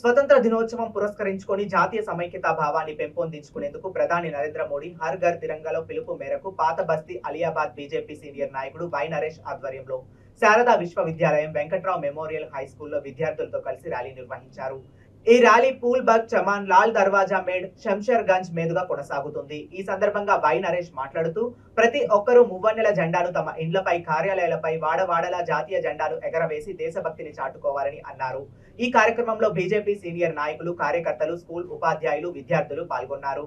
స్వతంత్ర దినోత్సవం పురస్కరించుకొని జాతీయ సమైక్యతా భావాన్ని పెంపొందించుకునేందుకు ప్రధాని నరేంద్ర మోడీ హర్ ఘర్ తిరంగాలో పిలుపు మేరకు పాత బస్తీ అలియాబాద్ బీజేపీ సీనియర్ నాయకుడు వై నరేష్ ఆధ్వర్యంలో శారదా విశ్వవిద్యాలయం వెంకట్రావు మెమోరియల్ హై స్కూల్లో విద్యార్థులతో కలిసి ర్యాలీ నిర్వహించారు। ఈ rally pool bug Chaman Lal దర్వాజా మేడ్ శంషర్ గంజ్ మీదుగా కొనసాగుతుంది। ఈ సందర్భంగా వై నరేష్ మాట్లాడుతూ ప్రతి ఒక్కరూ మువ్వన్నెల జెండాను తమ ఇండ్లపై కార్యాలయాలపై వాడవాడలా జాతీయ జెండాను ఎగరవేసి దేశభక్తిని చాటుకోవాలని అన్నారు। ఈ కార్యక్రమంలో బీజేపీ సీనియర్ నాయకులు, కార్యకర్తలు, స్కూల్ ఉపాధ్యాయులు, విద్యార్థులు పాల్గొన్నారు।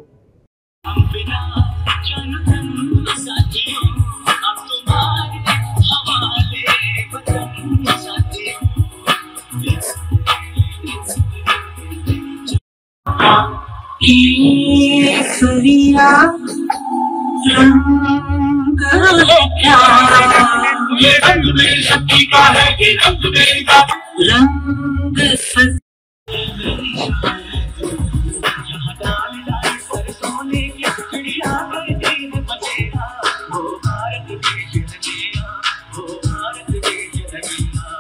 ये रंग मेरी शक्ति का है, ये रंग मेरी का रंग यहाँ डाल डाल सरसों की चिड़िया दिन बचेगा, वो भारत देश लगेगा, वो भारत देश लगेगा।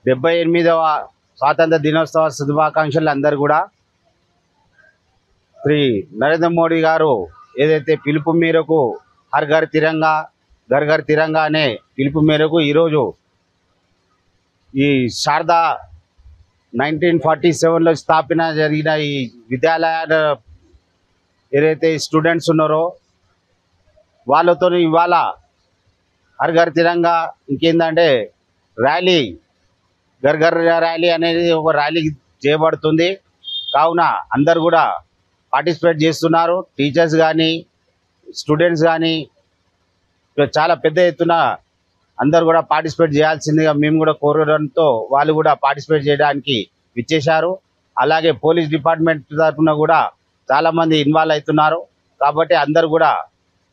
డెబ్బై 78వ స్వాతంత్ర దినోత్సవ శుభాకాంక్షలు అందరూ కూడా శ్రీ నరేంద్ర మోడీ గారు ఏదైతే పిలుపు మేరకు హర్ ఘర్ తిరంగా ఘర్ ఘర్ తిరంగా అనే పిలుపు మేరకు ఈరోజు ఈ శారదా 1947లో స్థాపన జరిగిన ఈ విద్యాలయాల ఏదైతే స్టూడెంట్స్ ఉన్నారో వాళ్ళతో ఇవాళ హర్ ఘర్ తిరంగా ఇంకేందంటే ర్యాలీ ఘర్ ఘర్ ర్యాలీ అనేది ఒక ర్యాలీ చేయబడుతుంది। కావున అందరు కూడా పార్టిసిపేట్ చేస్తున్నారు। టీచర్స్ కానీ, స్టూడెంట్స్ కానీ చాలా పెద్ద ఎత్తున అందరు కూడా పార్టిసిపేట్ చేయాల్సిందిగా మేము కూడా కోరడంతో వాళ్ళు కూడా పార్టిసిపేట్ చేయడానికి విచ్చేశారు। అలాగే పోలీస్ డిపార్ట్మెంట్ తరఫున కూడా చాలామంది ఇన్వాల్వ్ అవుతున్నారు। కాబట్టి అందరు కూడా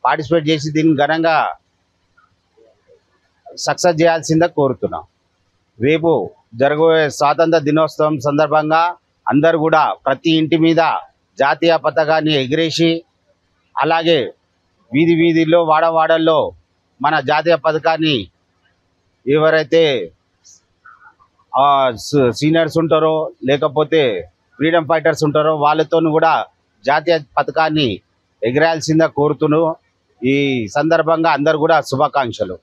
పార్టిసిపేట్ చేసి దీన్ని ఘనంగా సక్సెస్ చేయాల్సిందిగా కోరుతున్నాం। రేపు జరగబోయే స్వాతంత్ర దినోత్సవం సందర్భంగా అందరు కూడా ప్రతి ఇంటి మీద జాతీయ పతాకాన్ని ఎగిరేసి, అలాగే వీధి వీధిలో వాడవాడల్లో మన జాతీయ పతాకాన్ని ఎవరైతే సీనియర్స్ ఉంటారో లేకపోతే ఫ్రీడమ్ ఫైటర్స్ ఉంటారో వాళ్ళతో కూడా జాతీయ పతాకాన్ని ఎగిరాల్సిందిగా కోరుతున్నాను। ఈ సందర్భంగా అందరు కూడా శుభాకాంక్షలు।